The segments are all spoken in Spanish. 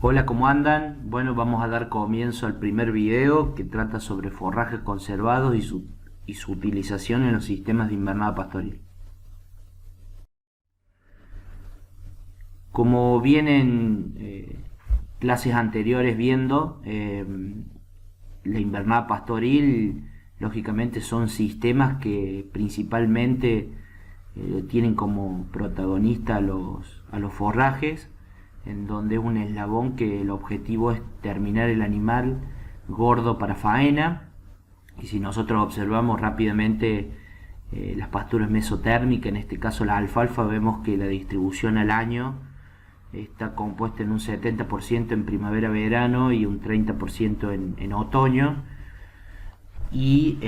Hola, ¿cómo andan? Bueno, vamos a dar comienzo al primer video que trata sobre forrajes conservados y su utilización en los sistemas de invernada pastoril. Como vienen clases anteriores viendo, la invernada pastoril lógicamente son sistemas que principalmente tienen como protagonista a los forrajes, en donde es un eslabón que el objetivo es terminar el animal gordo para faena. Y si nosotros observamos rápidamente las pasturas mesotérmicas, en este caso la alfalfa, vemos que la distribución al año está compuesta en un 70% en primavera-verano y un 30% en otoño, y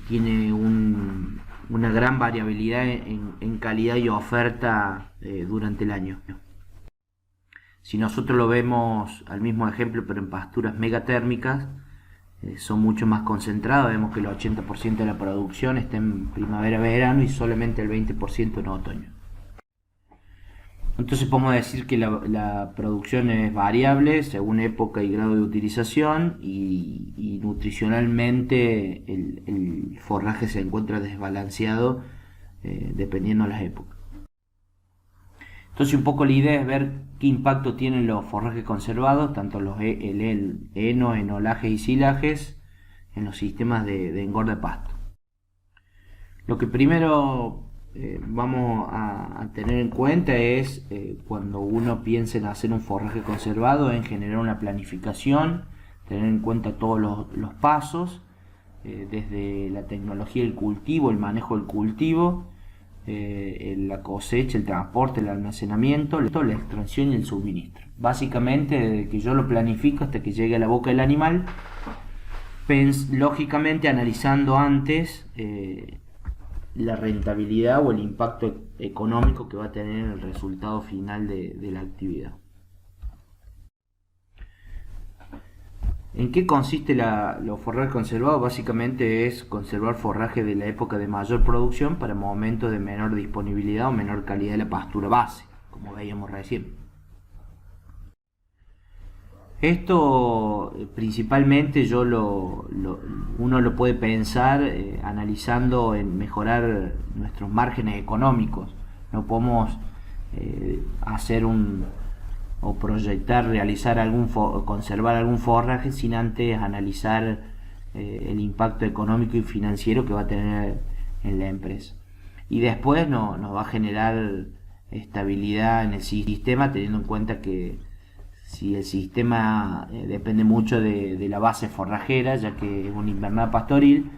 tiene una gran variabilidad en calidad y oferta durante el año. Si nosotros lo vemos al mismo ejemplo, pero en pasturas megatérmicas, son mucho más concentradas. Vemos que el 80% de la producción está en primavera-verano y solamente el 20% en otoño. Entonces podemos decir que la producción es variable según época y grado de utilización, y nutricionalmente el forraje se encuentra desbalanceado dependiendo de las épocas. Entonces un poco la idea es ver qué impacto tienen los forrajes conservados, tanto el heno, enolajes y silajes, en los sistemas de engorde de pasto. Lo que primero vamos a tener en cuenta es cuando uno piensa en hacer un forraje conservado, en generar una planificación, tener en cuenta todos los pasos, desde la tecnología del cultivo, el manejo del cultivo, la cosecha, el transporte, el almacenamiento, la extracción y el suministro. Básicamente, desde que yo lo planifico hasta que llegue a la boca del animal, lógicamente analizando antes la rentabilidad o el impacto económico que va a tener en el resultado final de la actividad. ¿En qué consiste los forrajes conservados? Básicamente es conservar forraje de la época de mayor producción para momentos de menor disponibilidad o menor calidad de la pastura base, como veíamos recién. Esto principalmente uno lo puede pensar analizando en mejorar nuestros márgenes económicos. No podemos hacer o proyectar, conservar algún forraje sin antes analizar el impacto económico y financiero que va a tener en la empresa. Y después nos va a generar estabilidad en el sistema, teniendo en cuenta que si el sistema depende mucho de la base forrajera, ya que es una invernada pastoril,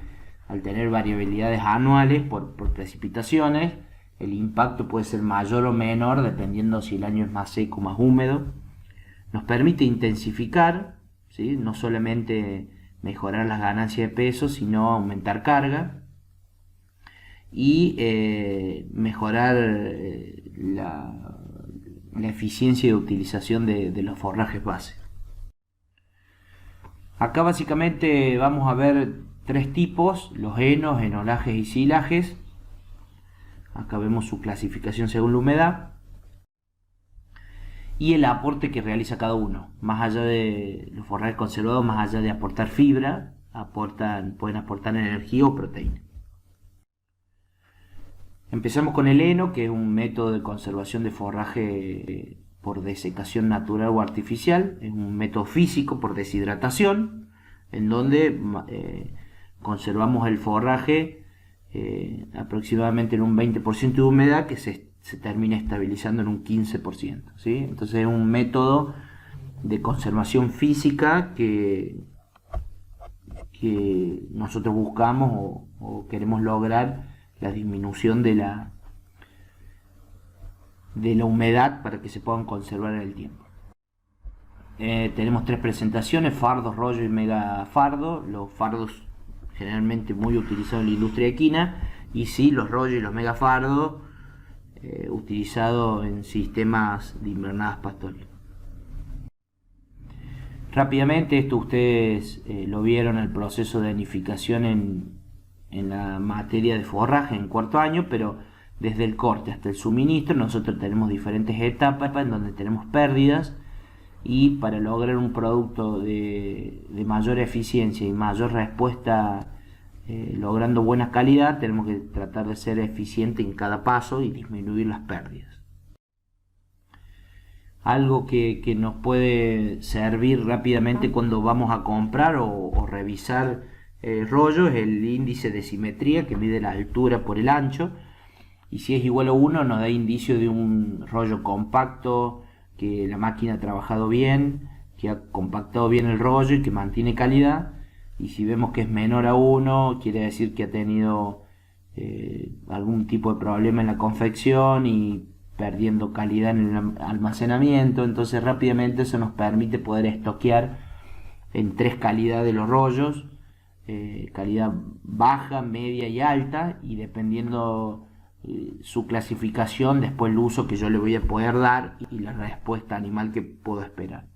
al tener variabilidades anuales por precipitaciones, el impacto puede ser mayor o menor dependiendo si el año es más seco o más húmedo. Nos permite intensificar, ¿sí? No solamente mejorar las ganancias de peso, sino aumentar carga y mejorar la eficiencia de utilización de los forrajes base. Acá básicamente vamos a ver tres tipos: los henos, enolajes y silajes. Acá vemos su clasificación según la humedad y el aporte que realiza cada uno. Más allá de los forrajes conservados, más allá de aportar fibra, pueden aportar energía o proteína. Empezamos con el heno, que es un método de conservación de forraje por desecación natural o artificial. Es un método físico por deshidratación, en donde conservamos el forraje aproximadamente en un 20% de humedad, que se termina estabilizando en un 15%, ¿sí? Entonces es un método de conservación física que nosotros buscamos o queremos lograr la disminución de la humedad para que se puedan conservar en el tiempo. Tenemos tres presentaciones: fardos, rollo y mega fardo. Los fardos generalmente muy utilizados en la industria equina, y sí, los rollos y los mega fardos utilizados en sistemas de invernadas pastoriles. Rápidamente, esto ustedes lo vieron, el proceso de anificación en la materia de forraje en cuarto año, pero desde el corte hasta el suministro nosotros tenemos diferentes etapas en donde tenemos pérdidas y para lograr un producto de mayor eficiencia y mayor respuesta, logrando buena calidad, tenemos que tratar de ser eficiente en cada paso y disminuir las pérdidas. Algo que nos puede servir rápidamente cuando vamos a comprar o revisar rollo es el índice de simetría, que mide la altura por el ancho, y si es igual a 1 nos da indicio de un rollo compacto, que la máquina ha trabajado bien, que ha compactado bien el rollo y que mantiene calidad. Y si vemos que es menor a 1, quiere decir que ha tenido algún tipo de problema en la confección y perdiendo calidad en el almacenamiento. Entonces rápidamente eso nos permite poder estoquear en 3 calidades los rollos, calidad baja, media y alta, y dependiendo su clasificación, después el uso que yo le voy a poder dar y la respuesta animal que puedo esperar.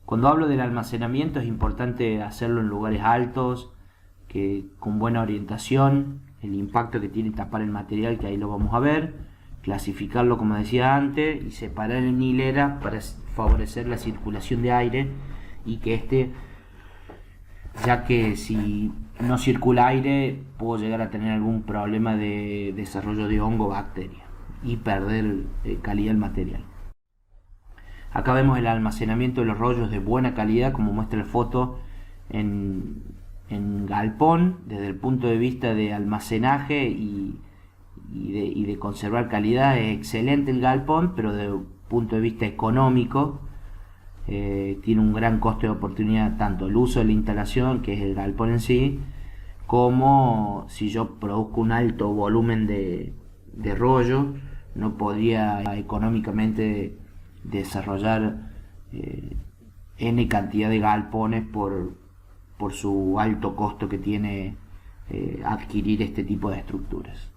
Cuando hablo del almacenamiento es importante hacerlo en lugares altos, con buena orientación, el impacto que tiene tapar el material, que ahí lo vamos a ver, clasificarlo como decía antes y separar en hileras para favorecer la circulación de aire, y que ya que si no circula aire puedo llegar a tener algún problema de desarrollo de hongo o bacteria y perder calidad del material. Acá vemos el almacenamiento de los rollos de buena calidad, como muestra la foto, en galpón, desde el punto de vista de almacenaje y de conservar calidad. Es excelente el galpón, pero desde el punto de vista económico tiene un gran costo de oportunidad, tanto el uso de la instalación, que es el galpón en sí, como si yo produzco un alto volumen de rollo, no podría económicamente desarrollar n cantidad de galpones por su alto costo que tiene adquirir este tipo de estructuras.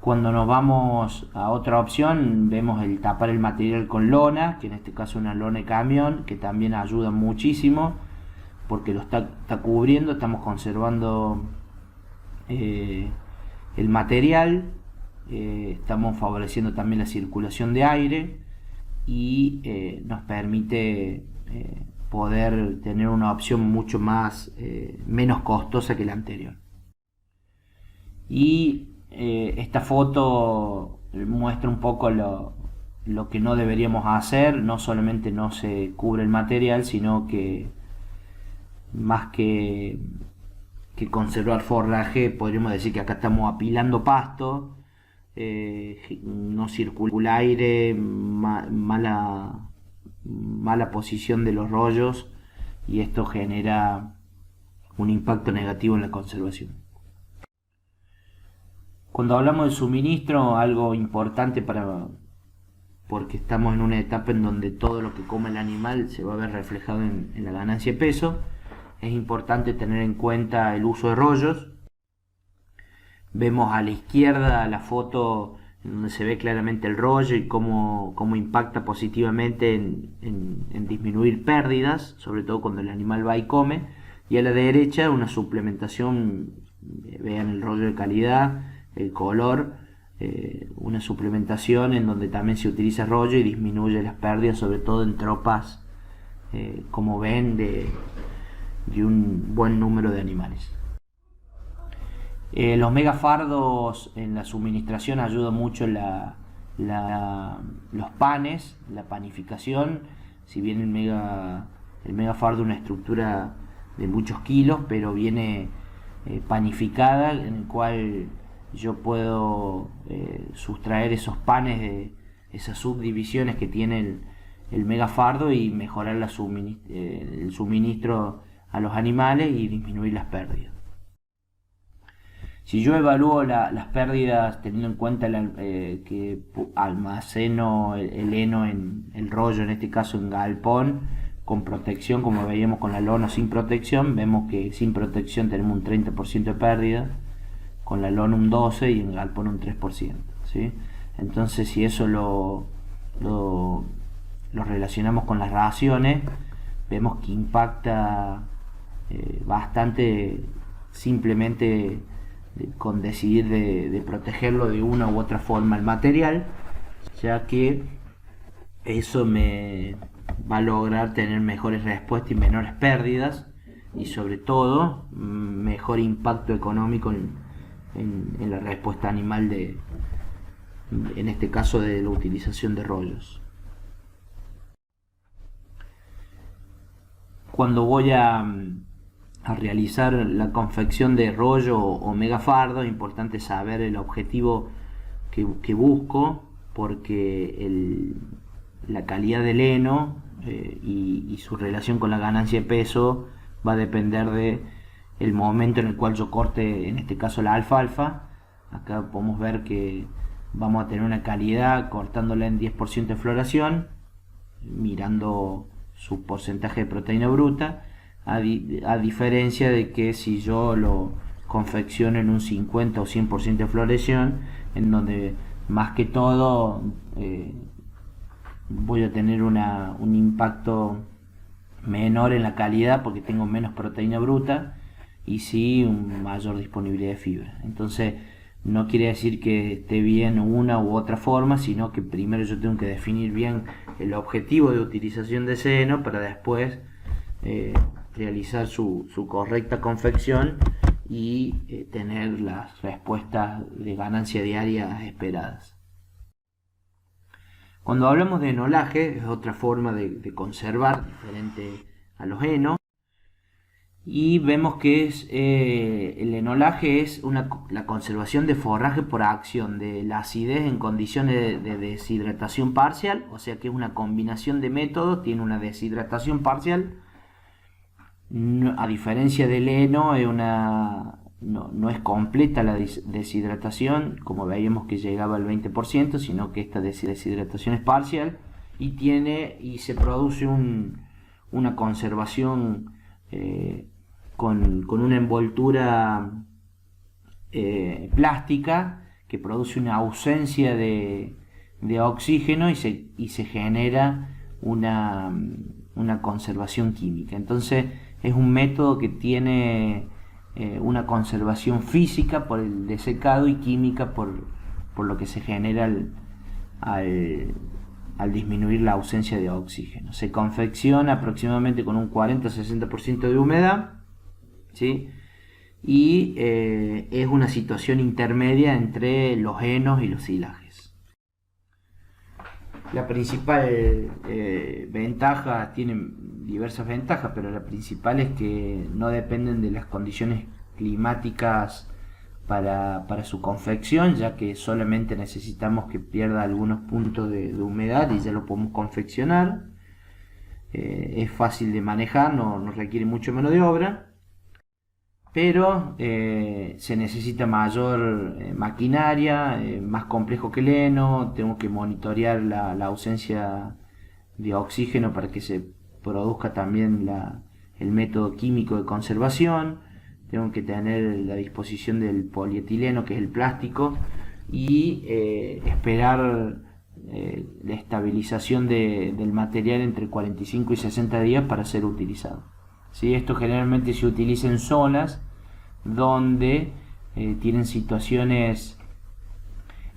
Cuando nos vamos a otra opción, vemos el tapar el material con lona, que en este caso es una lona de camión, que también ayuda muchísimo porque lo está cubriendo, estamos conservando el material, estamos favoreciendo también la circulación de aire y nos permite poder tener una opción mucho menos costosa que la anterior. Y esta foto muestra un poco lo que no deberíamos hacer. No solamente no se cubre el material, sino que más que conservar forraje, podríamos decir que acá estamos apilando pasto, no circula aire, mala posición de los rollos, y esto genera un impacto negativo en la conservación. Cuando hablamos de suministro, algo importante porque estamos en una etapa en donde todo lo que come el animal se va a ver reflejado en la ganancia de peso, es importante tener en cuenta el uso de rollos. Vemos a la izquierda la foto en donde se ve claramente el rollo y cómo impacta positivamente en disminuir pérdidas, sobre todo cuando el animal va y come. Y a la derecha una suplementación, vean el rollo de calidad, el color, una suplementación en donde también se utiliza rollo y disminuye las pérdidas, sobre todo en tropas, como ven, de un buen número de animales. Los megafardos en la suministración ayudan mucho los panes, la panificación. Si bien el megafardo es una estructura de muchos kilos, pero viene panificada, en el cual yo puedo sustraer esos panes de esas subdivisiones que tiene el megafardo y mejorar el suministro a los animales y disminuir las pérdidas. Si yo evalúo las pérdidas teniendo en cuenta que almaceno el heno en el rollo, en este caso en galpón, con protección, como veíamos con la lona sin protección, vemos que sin protección tenemos un 30% de pérdida, con la lona un 12% y en galpón un 3%, ¿sí? Entonces, si eso lo relacionamos con las raciones, vemos que impacta bastante simplemente con decidir de protegerlo de una u otra forma el material, ya que Eso me va a lograr tener mejores respuestas y menores pérdidas, y sobre todo mejor impacto económico en la respuesta animal, en este caso de la utilización de rollos. Cuando voy a realizar la confección de rollo o megafardo, es importante saber el objetivo que busco, porque la calidad del heno y su relación con la ganancia de peso va a depender de el momento en el cual yo corte, en este caso la alfalfa. Acá podemos ver que vamos a tener una calidad cortándola en 10% de floración, mirando su porcentaje de proteína bruta, a diferencia de que si yo lo confecciono en un 50 o 100% de floración, en donde más que todo voy a tener un impacto menor en la calidad, porque tengo menos proteína bruta y sí un mayor disponibilidad de fibra. Entonces no quiere decir que esté bien una u otra forma, sino que primero yo tengo que definir bien el objetivo de utilización de ese heno para después realizar su correcta confección y tener las respuestas de ganancia diaria esperadas. Cuando hablamos de enolaje, es otra forma de conservar diferente a los henos, y vemos que el enolaje es la conservación de forraje por acción de la acidez en condiciones de deshidratación parcial, o sea que es una combinación de métodos, tiene una deshidratación parcial. A diferencia del heno, no es completa la deshidratación, como veíamos que llegaba al 20%, sino que esta deshidratación es parcial y se produce una conservación con una envoltura plástica que produce una ausencia de oxígeno, y se genera una conservación química. Entonces es un método que tiene una conservación física por el desecado y química por lo que se genera al disminuir la ausencia de oxígeno. Se confecciona aproximadamente con un 40-60% de humedad, ¿sí? Y es una situación intermedia entre los henos y los silajes. La principal ventaja, tienen diversas ventajas, pero la principal es que no dependen de las condiciones climáticas para su confección, ya que solamente necesitamos que pierda algunos puntos de humedad y ya lo podemos confeccionar. Es fácil de manejar, no requiere mucho mano de obra, pero se necesita mayor maquinaria, más complejo que el heno. Tengo que monitorear la ausencia de oxígeno para que se produzca también el método químico de conservación. Tengo que tener la disposición del polietileno, que es el plástico, y esperar la estabilización del material entre 45 y 60 días para ser utilizado. ¿Sí? Esto generalmente se utiliza en zonas donde tienen situaciones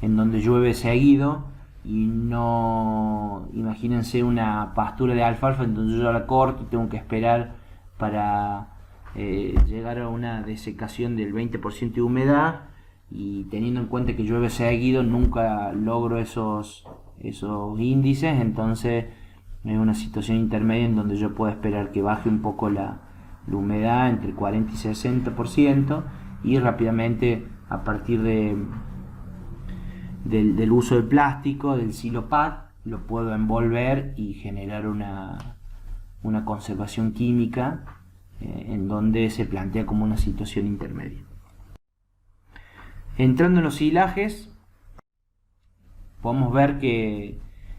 en donde llueve seguido, y no, imagínense una pastura de alfalfa en donde yo la corto y tengo que esperar para llegar a una desecación del 20% de humedad, y teniendo en cuenta que llueve seguido nunca logro esos índices. Entonces es una situación intermedia en donde yo puedo esperar que baje un poco la humedad entre 40 y 60%, y rápidamente, a partir del uso del plástico, del silopad, lo puedo envolver y generar una conservación química en donde se plantea como una situación intermedia. Entrando en los silajes, podemos ver que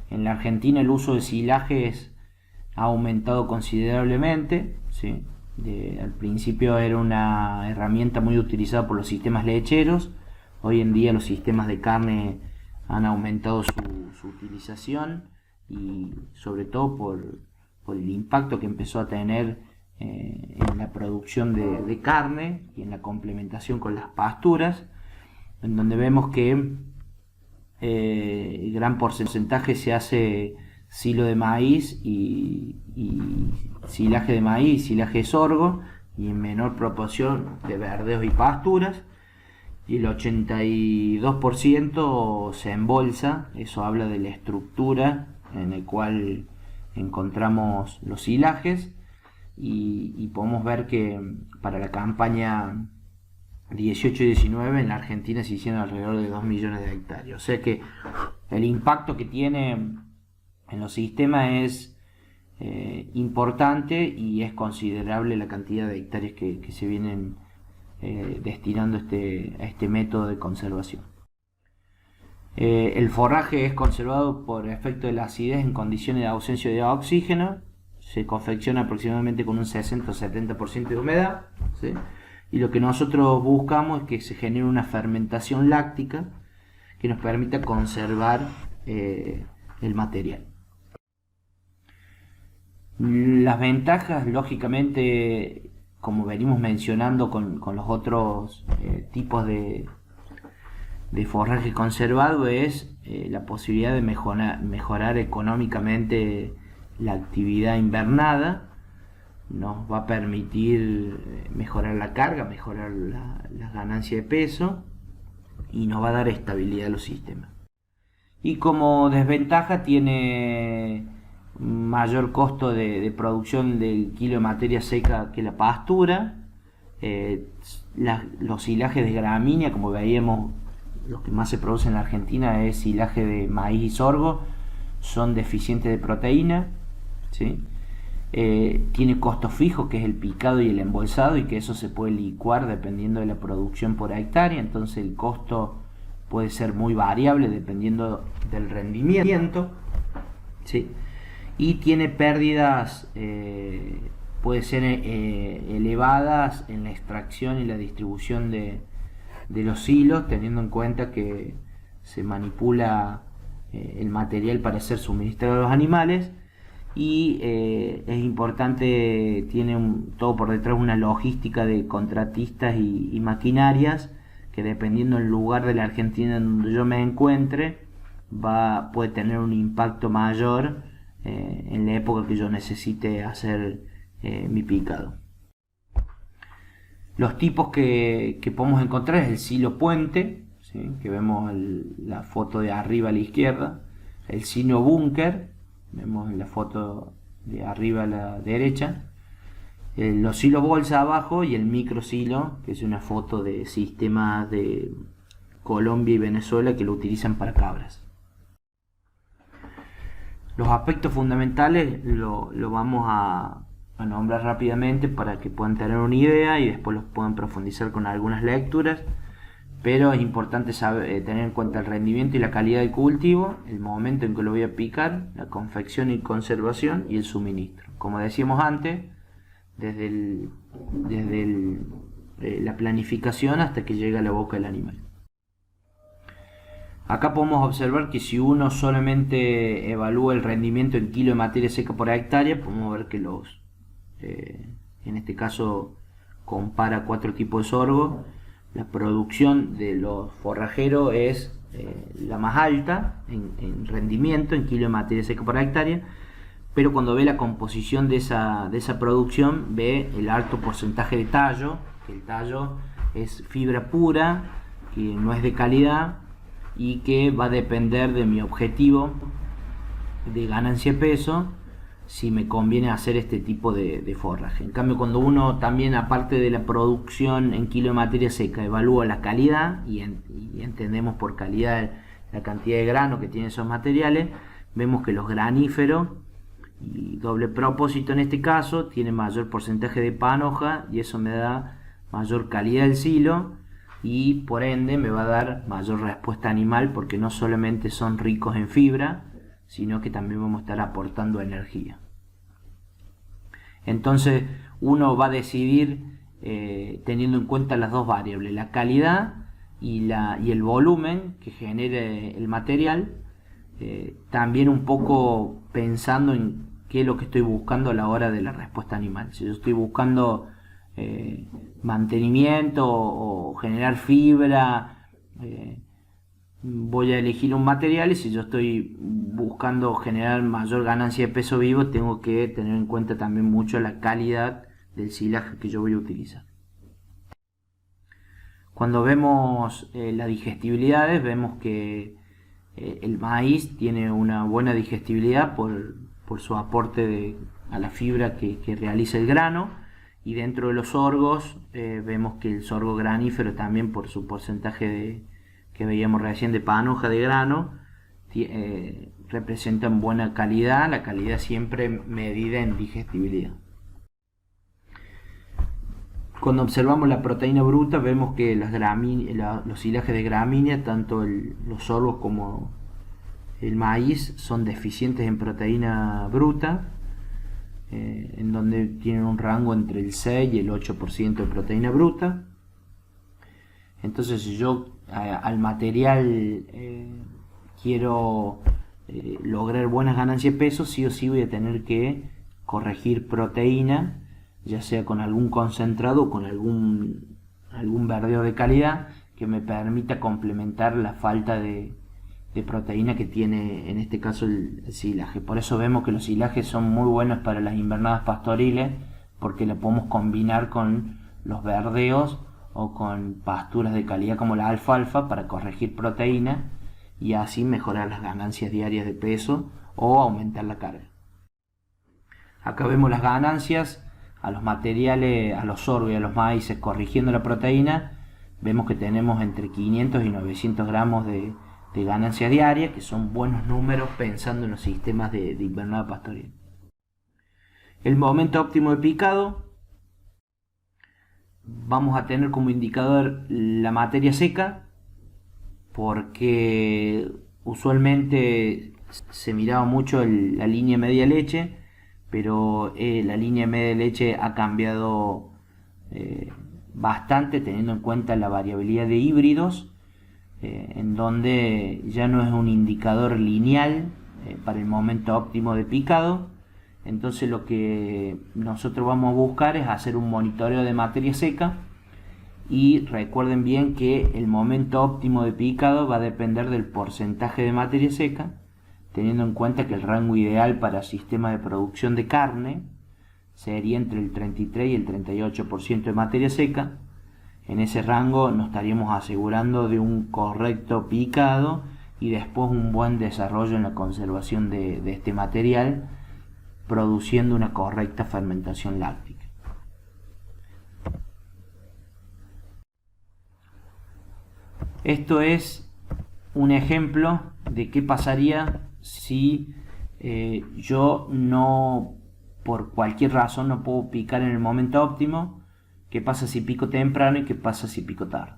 en la Argentina el uso de silajes ha aumentado considerablemente, ¿sí? Al principio era una herramienta muy utilizada por los sistemas lecheros. Hoy en día los sistemas de carne han aumentado su utilización, y sobre todo por el impacto que empezó a tener en la producción de carne y en la complementación con las pasturas, en donde vemos que el gran porcentaje se silo de maíz y silaje de maíz, silaje de sorgo, y en menor proporción de verdeos y pasturas, y el 82% se embolsa. Eso habla de la estructura en el cual encontramos los silajes, y podemos ver que para la campaña 18 y 19 en la Argentina se hicieron alrededor de 2 millones de hectáreas. O sea que el impacto que tiene en los sistemas es importante, y es considerable la cantidad de hectáreas que se vienen destinando a este método de conservación. El forraje es conservado por efecto de la acidez en condiciones de ausencia de oxígeno. Se confecciona aproximadamente con un 60 o 70% de humedad, ¿sí? Y lo que nosotros buscamos es que se genere una fermentación láctica que nos permita conservar el material. Las ventajas, lógicamente, como venimos mencionando con los otros tipos de forraje conservado, es la posibilidad de mejorar económicamente la actividad invernada. Nos va a permitir mejorar la carga, mejorar la ganancia de peso, y nos va a dar estabilidad a los sistemas. Y como desventaja tiene mayor costo de producción del kilo de materia seca que la pastura. Los silajes de gramínea, como veíamos, los que más se producen en la Argentina es silaje de maíz y sorgo, son deficientes de proteína, ¿sí? Tiene costo fijo, que es el picado y el embolsado, y que eso se puede licuar dependiendo de la producción por hectárea. Entonces el costo puede ser muy variable dependiendo del rendimiento, ¿sí? Y tiene pérdidas, puede ser elevadas en la extracción y la distribución de los hilos, teniendo en cuenta que se manipula el material para ser suministrado a los animales. Y es importante, tiene todo por detrás una logística de contratistas y maquinarias, que dependiendo del lugar de la Argentina en donde yo me encuentre, puede tener un impacto mayor en la época que yo necesite hacer mi picado. Los tipos que podemos encontrar es el silo puente, ¿sí? Que vemos la foto de arriba a la izquierda, el silo búnker, vemos en la foto de arriba a la derecha, los silos bolsa abajo, y el micro silo, que es una foto de sistemas de Colombia y Venezuela que lo utilizan para cabras. Los aspectos fundamentales lo vamos a nombrar rápidamente para que puedan tener una idea y después los puedan profundizar con algunas lecturas. Pero es importante tener en cuenta el rendimiento y la calidad del cultivo, el momento en que lo voy a picar, la confección y conservación, y el suministro. Como decíamos antes, desde la planificación hasta que llega a la boca del animal. Acá podemos observar que si uno solamente evalúa el rendimiento en kilo de materia seca por hectárea, podemos ver que en este caso compara 4 tipos de sorgo. La producción de los forrajeros es la más alta en rendimiento en kilo de materia seca por hectárea, pero cuando ve la composición de esa producción, ve el alto porcentaje de tallo, que el tallo es fibra pura, que no es de calidad, y que va a depender de mi objetivo de ganancia de peso, si me conviene hacer este tipo de forraje. En cambio, cuando uno también, aparte de la producción en kilo de materia seca, evalúa la calidad, y entendemos por calidad la cantidad de grano que tienen esos materiales, vemos que los graníferos y doble propósito en este caso tienen mayor porcentaje de panoja, y eso me da mayor calidad del silo, y por ende me va a dar mayor respuesta animal, porque no solamente son ricos en fibra, sino que también vamos a estar aportando energía. Entonces uno va a decidir teniendo en cuenta las dos variables, la calidad y el volumen que genere el material, también un poco pensando en qué es lo que estoy buscando a la hora de la respuesta animal. Si yo estoy buscando mantenimiento o generar fibra, voy a elegir un material, y si yo estoy buscando generar mayor ganancia de peso vivo, tengo que tener en cuenta también mucho la calidad del silaje que yo voy a utilizar. Cuando vemos las digestibilidades, vemos que el maíz tiene una buena digestibilidad por su aporte a la fibra que realiza el grano, y dentro de los sorgos vemos que el sorgo granífero también, por su porcentaje que veíamos recién de panoja de grano, representan buena calidad, la calidad siempre medida en digestibilidad. Cuando observamos la proteína bruta, vemos que los silajes de gramínea, tanto los sorgos como el maíz, son deficientes en proteína bruta, en donde tienen un rango entre el 6 y el 8% de proteína bruta. Entonces, si yo al material quiero lograr buenas ganancias de peso, sí o sí voy a tener que corregir proteína, ya sea con algún concentrado o con algún verdeo de calidad que me permita complementar la falta de proteína que tiene en este caso el silaje. Por eso vemos que los silajes son muy buenos para las invernadas pastoriles, porque lo podemos combinar con los verdeos o con pasturas de calidad como la alfalfa para corregir proteína y así mejorar las ganancias diarias de peso o aumentar la carga. Acá vemos las ganancias a los materiales, a los sorgos y a los maíces corrigiendo la proteína. Vemos que tenemos entre 500 y 900 gramos de ganancia diaria, que son buenos números pensando en los sistemas de invernada pastoril. El momento óptimo de picado, vamos a tener como indicador la materia seca, porque usualmente se miraba mucho la línea media leche, pero la línea media leche ha cambiado bastante, teniendo en cuenta la variabilidad de híbridos, en donde ya no es un indicador lineal para el momento óptimo de picado. Entonces lo que nosotros vamos a buscar es hacer un monitoreo de materia seca, y recuerden bien que el momento óptimo de picado va a depender del porcentaje de materia seca, teniendo en cuenta que el rango ideal para sistema de producción de carne sería entre el 33 y el 38% de materia seca. En ese rango nos estaríamos asegurando de un correcto picado y después un buen desarrollo en la conservación de este material, produciendo una correcta fermentación láctica. Esto es un ejemplo de qué pasaría si yo no, por cualquier razón, no puedo picar en el momento óptimo. ¿Qué pasa si pico temprano y qué pasa si pico tarde?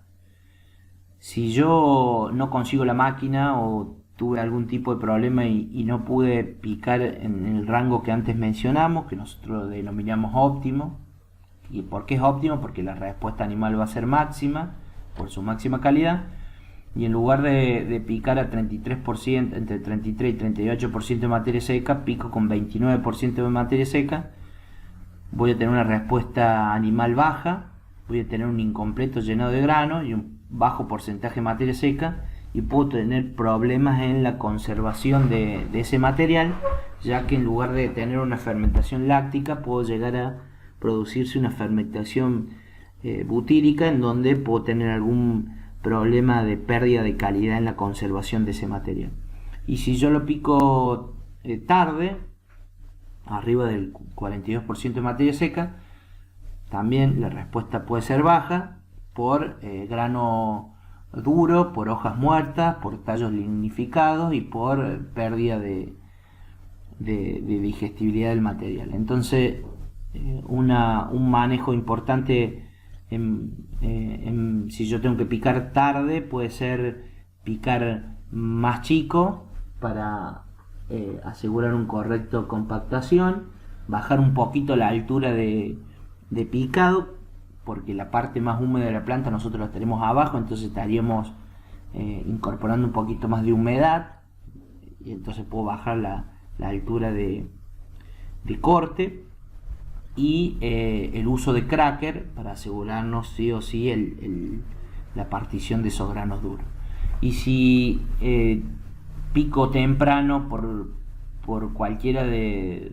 Si yo no consigo la máquina o tuve algún tipo de problema y no pude picar en el rango que antes mencionamos, que nosotros denominamos óptimo. ¿Y por qué es óptimo? Porque la respuesta animal va a ser máxima, por su máxima calidad. Y en lugar de picar a 33%, entre 33 y 38% de materia seca, pico con 29% de materia seca. Voy a tener una respuesta animal baja, voy a tener un incompleto llenado de grano y un bajo porcentaje de materia seca, y puedo tener problemas en la conservación de ese material, ya que en lugar de tener una fermentación láctica, puedo llegar a producirse una fermentación butírica, en donde puedo tener algún problema de pérdida de calidad en la conservación de ese material. Y si yo lo pico tarde, arriba del 42% de materia seca, también la respuesta puede ser baja por grano duro, por hojas muertas, por tallos lignificados y por pérdida de digestibilidad del material. Entonces un manejo importante si yo tengo que picar tarde puede ser picar más chico para asegurar un correcto compactación, bajar un poquito la altura de picado, porque la parte más húmeda de la planta nosotros la tenemos abajo, entonces estaríamos incorporando un poquito más de humedad, y entonces puedo bajar la altura de corte, y el uso de cracker para asegurarnos sí o sí la partición de esos granos duros. Y si pico temprano por cualquiera de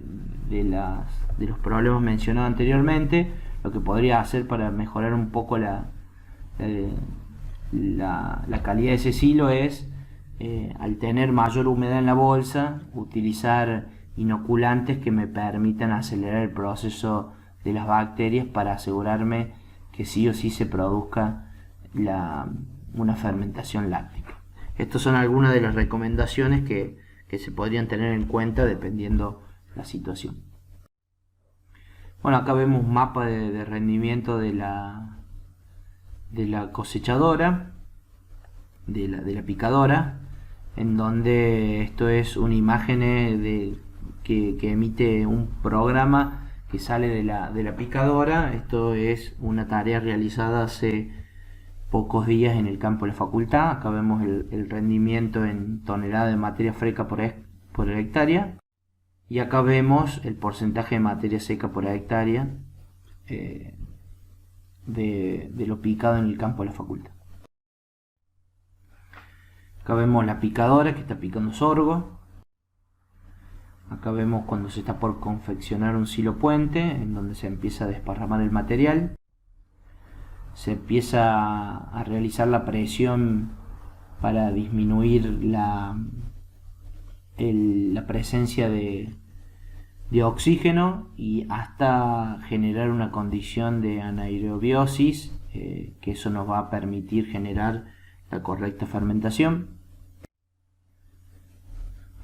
los problemas mencionados anteriormente, lo que podría hacer para mejorar un poco la calidad de ese silo es, al tener mayor humedad en la bolsa, utilizar inoculantes que me permitan acelerar el proceso de las bacterias para asegurarme que sí o sí se produzca una fermentación láctica. Estas son algunas de las recomendaciones que se podrían tener en cuenta dependiendo la situación. Bueno, acá vemos un mapa de rendimiento de la cosechadora, de la picadora, en donde esto es una imagen que emite un programa que sale de la picadora. Esto es una tarea realizada hace pocos días en el campo de la facultad. Acá vemos el rendimiento en tonelada de materia fresca por hectárea, y acá vemos el porcentaje de materia seca por hectárea de lo picado en el campo de la facultad. Acá vemos la picadora que está picando sorgo. Acá vemos cuando se está por confeccionar un silo puente, en donde se empieza a desparramar el material. Se empieza a realizar la presión para disminuir la presencia de oxígeno y hasta generar una condición de anaerobiosis, que eso nos va a permitir generar la correcta fermentación.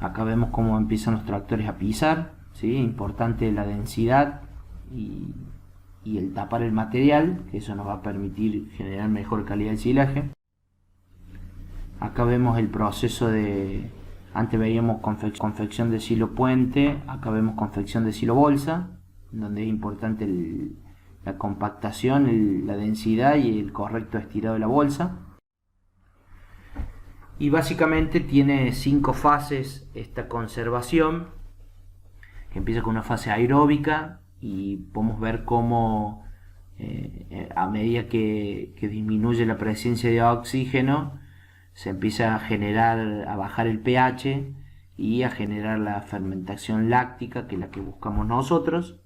Acá vemos cómo empiezan los tractores a pisar, ¿sí? Importante la densidad y el tapar el material, que eso nos va a permitir generar mejor calidad del silaje. Acá vemos el proceso antes veíamos confección de silo puente, acá vemos confección de silo bolsa, donde es importante la compactación, la densidad y el correcto estirado de la bolsa. Y básicamente tiene 5 fases esta conservación, que empieza con una fase aeróbica, y podemos ver cómo a medida que disminuye la presencia de oxígeno, se empieza a bajar el pH y a generar la fermentación láctica, que es la que buscamos nosotros.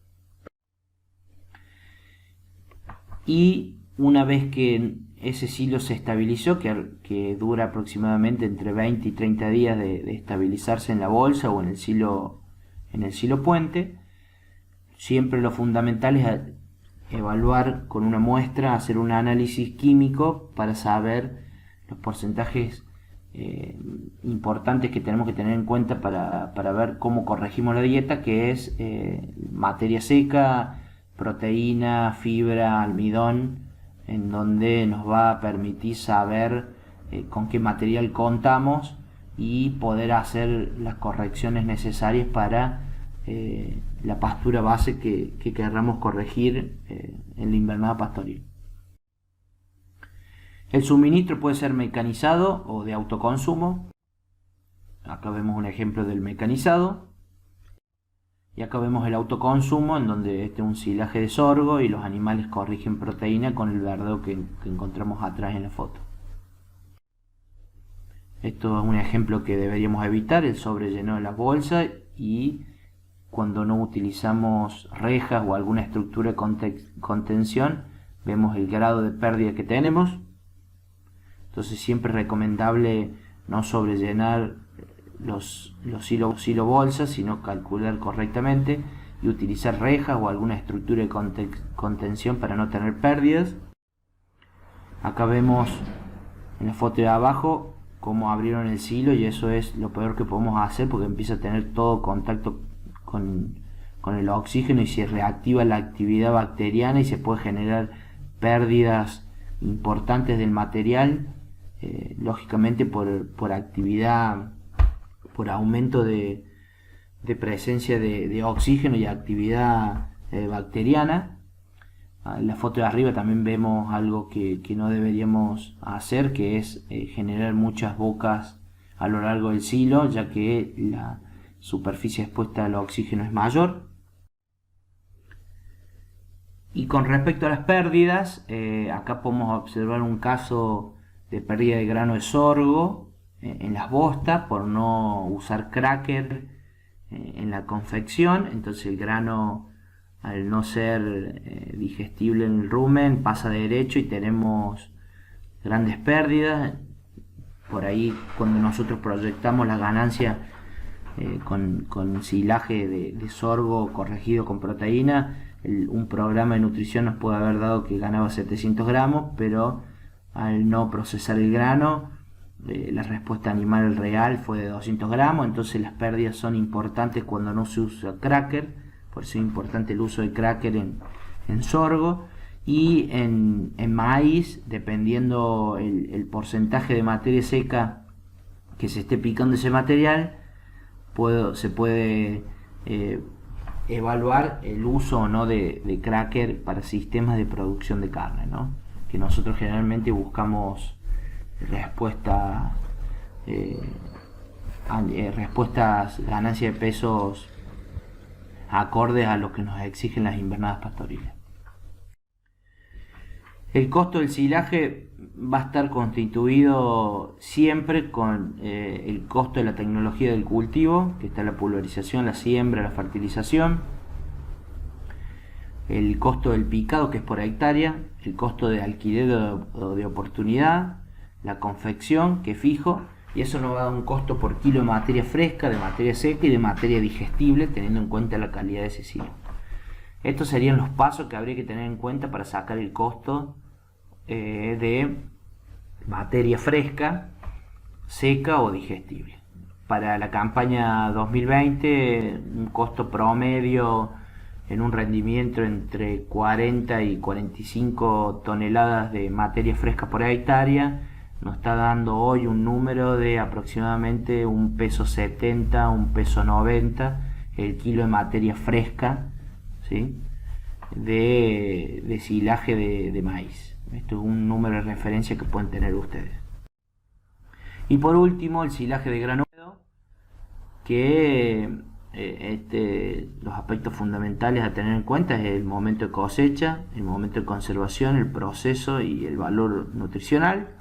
Y una vez que ese silo se estabilizó, que dura aproximadamente entre 20 y 30 días de estabilizarse en la bolsa o en el silo puente, siempre lo fundamental es evaluar con una muestra, hacer un análisis químico para saber los porcentajes importantes que tenemos que tener en cuenta para ver cómo corregimos la dieta, que es materia seca, proteína, fibra, almidón, en donde nos va a permitir saber con qué material contamos y poder hacer las correcciones necesarias para la pastura base que querramos corregir en la invernada pastoril. El suministro puede ser mecanizado o de autoconsumo. Acá vemos un ejemplo del mecanizado. Y acá vemos el autoconsumo, en donde este es un silaje de sorgo y los animales corrigen proteína con el verdeo que encontramos atrás en la foto. Esto es un ejemplo que deberíamos evitar, el sobrelleno de las bolsas, y cuando no utilizamos rejas o alguna estructura de contención, vemos el grado de pérdida que tenemos. Entonces siempre es recomendable no sobrellenar los silo bolsas, sino calcular correctamente y utilizar rejas o alguna estructura de contención para no tener pérdidas. Acá vemos en la foto de abajo cómo abrieron el silo, y eso es lo peor que podemos hacer, porque empieza a tener todo contacto con el oxígeno y se reactiva la actividad bacteriana y se puede generar pérdidas importantes del material, lógicamente por actividad, por aumento de presencia de oxígeno y actividad bacteriana. En la foto de arriba también vemos algo que no deberíamos hacer, que es generar muchas bocas a lo largo del silo, ya que la superficie expuesta al oxígeno es mayor. Y con respecto a las pérdidas, acá podemos observar un caso pérdida de grano de sorgo en las bostas por no usar cracker en la confección. Entonces el grano, al no ser digestible en el rumen, pasa derecho y tenemos grandes pérdidas. Por ahí, cuando nosotros proyectamos la ganancia con silaje de sorgo corregido con proteína, un programa de nutrición nos puede haber dado que ganaba 700 gramos, pero al no procesar el grano, la respuesta animal real fue de 200 gramos. Entonces las pérdidas son importantes cuando no se usa cracker. Por eso es importante el uso de cracker en sorgo. Y en maíz, dependiendo el porcentaje de materia seca que se esté picando ese material, se puede evaluar el uso o no de cracker para sistemas de producción de carne, ¿no? Que nosotros generalmente buscamos respuestas, ganancia de pesos acordes a lo que nos exigen las invernadas pastoriles. El costo del silaje va a estar constituido siempre con el costo de la tecnología del cultivo, que está la pulverización, la siembra, la fertilización, el costo del picado, que es por hectárea, el costo de alquiler o de oportunidad, la confección, que es fijo, y eso nos va a dar un costo por kilo de materia fresca, de materia seca y de materia digestible, teniendo en cuenta la calidad de ese silo. Estos serían los pasos que habría que tener en cuenta para sacar el costo de materia fresca, seca o digestible. Para la campaña 2020, un costo promedio en un rendimiento entre 40 y 45 toneladas de materia fresca por hectárea nos está dando hoy un número de aproximadamente un peso 70, un peso 90 el kilo de materia fresca, ¿sí?, de silaje de maíz. Esto es un número de referencia que pueden tener ustedes. Y por último, el silaje de grano húmedo, que los aspectos fundamentales a tener en cuenta es el momento de cosecha, el momento de conservación, el proceso y el valor nutricional.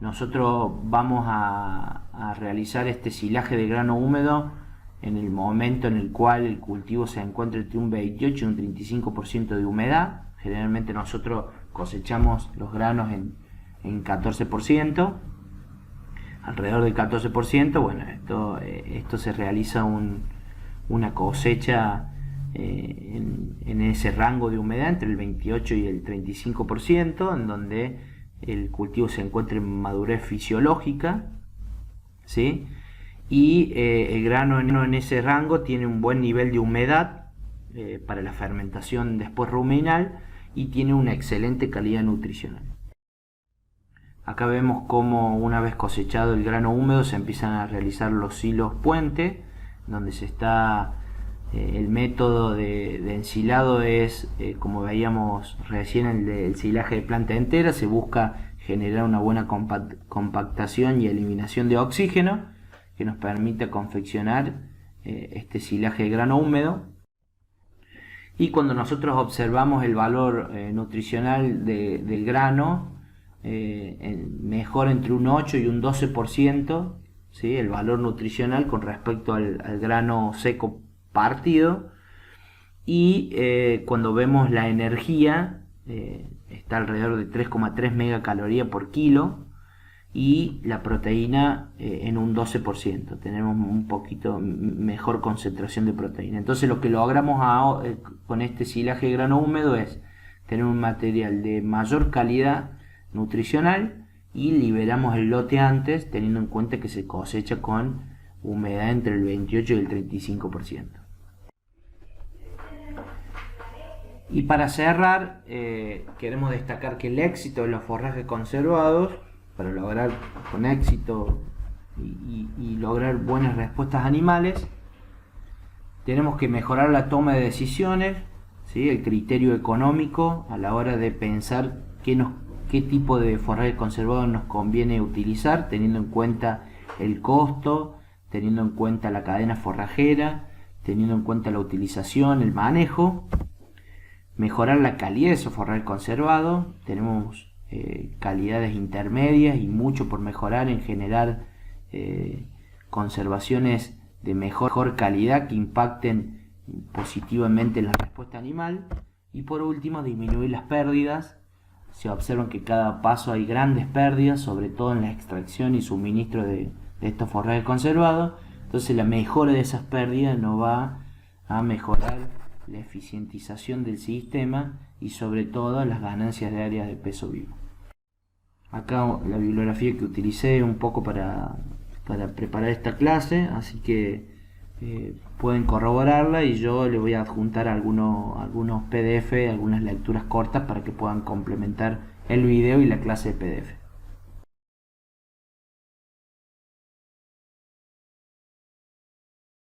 Nosotros vamos a realizar este silaje de grano húmedo en el momento en el cual el cultivo se encuentra entre un 28 y un 35% de humedad. Generalmente nosotros cosechamos los granos en 14%, alrededor del 14%. Bueno, esto se realiza una cosecha en ese rango de humedad entre el 28 y el 35%, en donde el cultivo se encuentra en madurez fisiológica, ¿sí? Y el grano en ese rango tiene un buen nivel de humedad para la fermentación después ruminal y tiene una excelente calidad nutricional. Acá vemos cómo una vez cosechado el grano húmedo se empiezan a realizar los silos puente, donde el método de ensilado es, como veíamos recién, el del silaje de planta entera. Se busca generar una buena compactación y eliminación de oxígeno que nos permita confeccionar este silaje de grano húmedo. Y cuando nosotros observamos el valor nutricional del grano, mejor entre un 8 y un 12%, ¿sí?, el valor nutricional con respecto al grano seco partido. Y cuando vemos la energía, está alrededor de 3,3 megacalorías por kilo, y la proteína en un 12%. Tenemos un poquito mejor concentración de proteína. Entonces lo que logramos con este silaje de grano húmedo es tener un material de mayor calidad nutricional y liberamos el lote antes, teniendo en cuenta que se cosecha con humedad entre el 28 y el 35%. Y para cerrar, queremos destacar que el éxito de los forrajes conservados, para lograr con éxito y lograr buenas respuestas animales, tenemos que mejorar la toma de decisiones, ¿sí?, el criterio económico a la hora de pensar qué tipo de forraje conservado nos conviene utilizar, teniendo en cuenta el costo, teniendo en cuenta la cadena forrajera, teniendo en cuenta la utilización, el manejo. Mejorar la calidad de esos forrajes conservados. Tenemos calidades intermedias y mucho por mejorar en generar conservaciones de mejor calidad que impacten positivamente en la respuesta animal. Y por último, disminuir las pérdidas. Se observan que cada paso hay grandes pérdidas, sobre todo en la extracción y suministro de estos forrajes conservados. Entonces la mejora de esas pérdidas no va a mejorar la eficientización del sistema y sobre todo las ganancias de áreas de peso vivo. Acá la bibliografía que utilicé un poco para preparar esta clase, así que pueden corroborarla y yo le voy a adjuntar algunos PDF, algunas lecturas cortas para que puedan complementar el video y la clase de PDF.